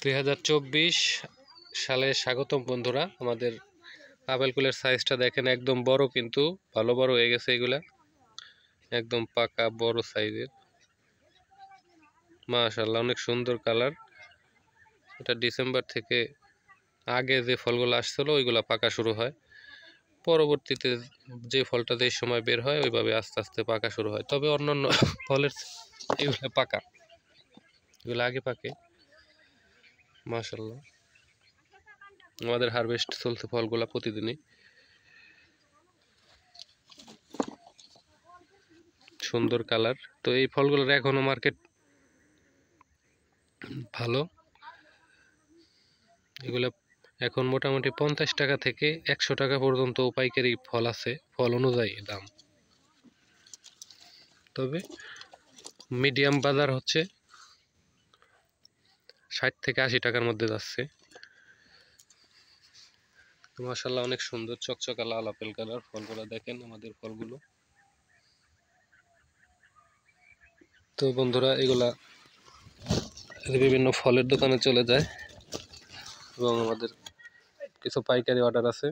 2024 সালে স্বাগতম বন্ধুরা। আমাদের আপেল কুলের সাইজটা দেখেন, একদম বড়, কিন্তু ভালো বড় হয়ে গেছে। এগুলা একদম পাকা বড় সাইজের, মাশাআল্লাহ অনেক সুন্দর কালার। এটা ডিসেম্বর থেকে আগে যে ফলগুলো আসছিল ওইগুলা পাকা শুরু হয়, পরবর্তীতে যে ফলটা যে সময় বের হয় ওইভাবে আস্তে আস্তে পাকা শুরু হয়। তবে অন্যান্য ফলের এগুলো পাকা, এগুলো আগে পাকে। মাশাআল্লাহ আমাদের হারভেস্ট চলছে ফলগুলা প্রতিদিনই। সুন্দর কালার। তো এই ফলগুলোর এখনো মার্কেট ভালো। এগুলো এখন মোটামুটি 50 টাকা থেকে 100 টাকা পর্যন্ত পাইকারি ফল আছে, ফল অনুযায়ী দাম। তবে মিডিয়াম বাজার হচ্ছে 60 থেকে 80 টাকার মধ্যে যাচ্ছে। মাশাআল্লাহ অনেক সুন্দর চকচকা লাল আপেল কালার ফলগুলো দেখেন, আমাদের ফলগুলো। তো বন্ধুরা, এগুলা বিভিন্ন ফলের দোকানে চলে যায় এবং আমাদের কিছু পাইকারি অর্ডার আছে।